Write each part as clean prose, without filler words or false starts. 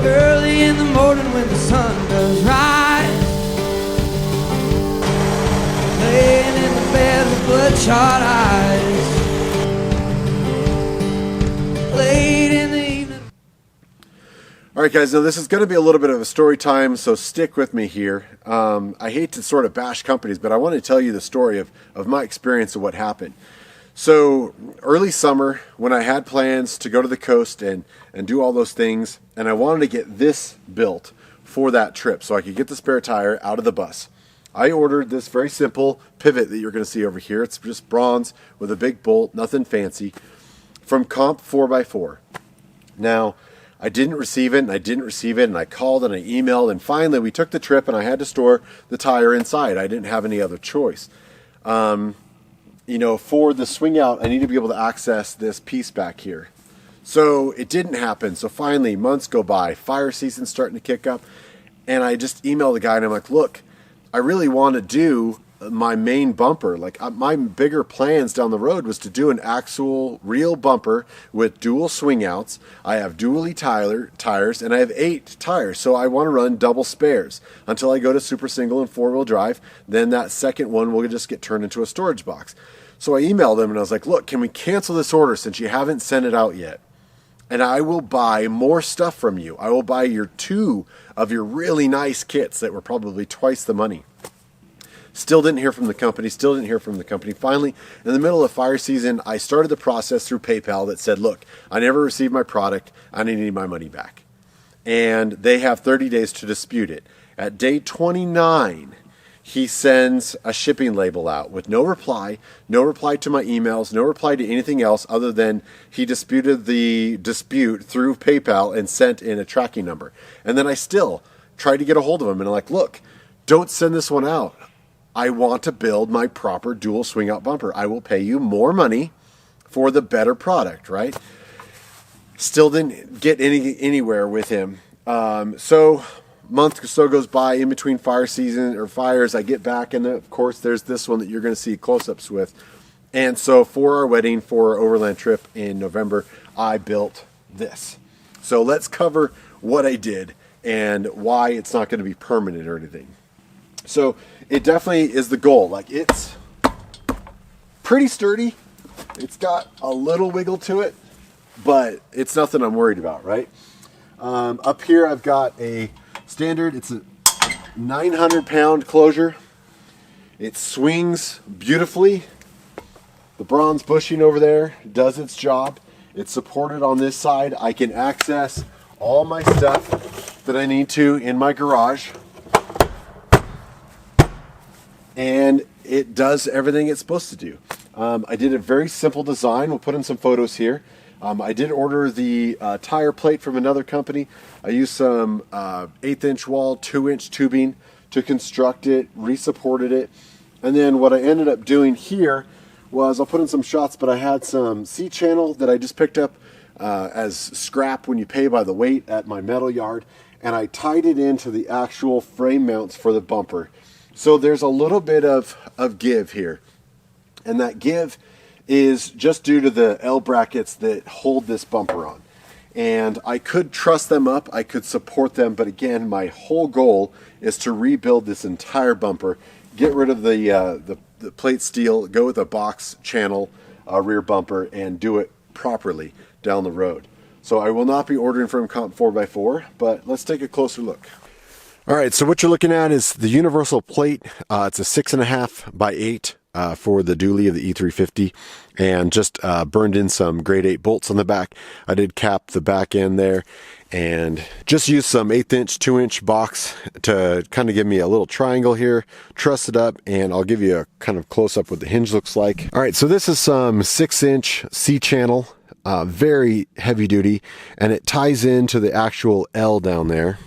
Early in the morning when the sun does rise, laying in the bed with bloodshot eyes, late in the evening. All right, guys, now this is going to be a little bit of a story time, so stick with me here. I hate to sort of bash companies, but I want to tell you the story of my experience of what happened. So early summer, when I had plans to go to the coast and do all those things, and I wanted to get this built for that trip so I could get the spare tire out of the bus. I ordered this very simple pivot that you're going to see over here. It's just bronze with a big bolt, nothing fancy, from Comp 4x4. Now, I didn't receive it, and I called and I emailed, and finally we took the trip and I had to store the tire inside. I didn't have any other choice. You know, for the swing out, I need to be able to access this piece back here. So it didn't happen. So finally, months go by, fire season's starting to kick up, and I just emailed the guy and I'm like, look, I really want to do my main bumper. Like my bigger plans down the road was to do an actual real bumper with dual swing outs. I have dually tires and I have 8 tires. So I want to run double spares until I go to super single and 4-wheel drive. Then that second one will just get turned into a storage box. So I emailed him and I was like, look, can we cancel this order since you haven't sent it out yet? And I will buy more stuff from you. I will buy your 2 of your really nice kits that were probably twice the money. Still didn't hear from the company, Finally, in the middle of fire season, I started the process through PayPal that said, look, I never received my product. I need my money back. And they have 30 days to dispute it. At day 29, he sends a shipping label out with no reply to my emails, no reply to anything else other than he disputed the dispute through PayPal and sent in a tracking number. And then I still tried to get a hold of him and I'm like, look, don't send this one out. I want to build my proper dual swing out bumper. I will pay you more money for the better product, right? Still didn't get anywhere with him. So month or so goes by in between fire season or fires. I get back, and of course there's this one that you're going to see close-ups with. And so for our wedding, for our overland trip in November, I built this. So let's cover what I did and why it's not going to be permanent or anything. So it definitely is the goal. Like, it's pretty sturdy. It's got a little wiggle to it, but it's nothing I'm worried about, right? Up here I've got a standard, it's a 900-pound closure. It swings beautifully. The bronze bushing over there does its job. It's supported on this side. I can access all my stuff that I need to in my garage. And it does everything it's supposed to do. I did a very simple design. We'll put in some photos here. I did order the tire plate from another company. I used some 1/8-inch wall, 2-inch tubing to construct it, re-supported it. And then what I ended up doing here was, I'll put in some shots, but I had some C-channel that I just picked up as scrap when you pay by the weight at my metal yard. And I tied it into the actual frame mounts for the bumper. So there's a little bit of give here. And that give is just due to the L brackets that hold this bumper on. And I could truss them up, I could support them, but again, my whole goal is to rebuild this entire bumper, get rid of the plate steel, go with a box channel rear bumper, and do it properly down the road. So I will not be ordering from Comp 4x4, but let's take a closer look. All right, so what you're looking at is the universal plate. It's a 6.5 by 8 for the dually of the E350, and just burned in some grade 8 bolts on the back. I did cap the back end there, and just used some 1/8-inch, 2-inch box to kind of give me a little triangle here, truss it up, and I'll give you a kind of close-up what the hinge looks like. All right, so this is some 6-inch C-channel, very heavy duty, and it ties into the actual L down there.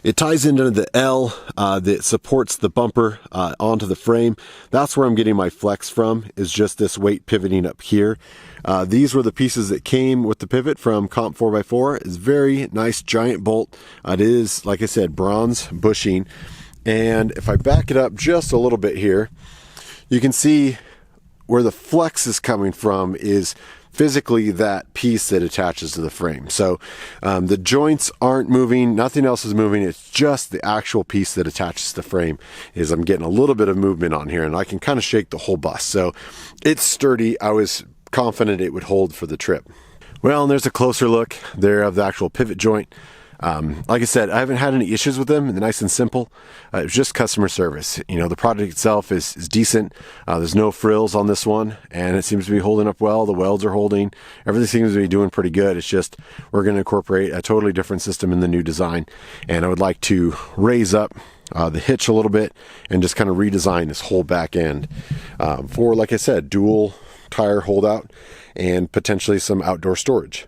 It ties into the L that supports the bumper onto the frame. That's where I'm getting my flex from, is just this weight pivoting up here. These were the pieces that came with the pivot from Comp 4x4. It's very nice giant bolt. It is, like I said, bronze bushing. And if I back it up just a little bit here, you can see where the flex is coming from is physically that piece that attaches to the frame. So the joints aren't moving, nothing else is moving, it's just the actual piece that attaches to the frame is I'm getting a little bit of movement on here, and I can kind of shake the whole bus. So it's sturdy. I was confident it would hold for the trip. Well, and there's a closer look there of the actual pivot joint. Like I said, I haven't had any issues with them. They're nice and simple. It was just customer service. You know, the product itself is decent. There's no frills on this one, and it seems to be holding up well. The welds are holding. Everything seems to be doing pretty good. It's just we're going to incorporate a totally different system in the new design, and I would like to raise up the hitch a little bit and just kind of redesign this whole back end for, like I said, dual tire holdout and potentially some outdoor storage.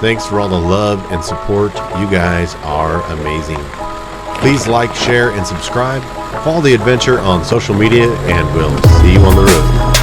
Thanks for all the love and support. You guys are amazing. Please like, share, and subscribe. Follow the adventure on social media, and we'll see you on the road.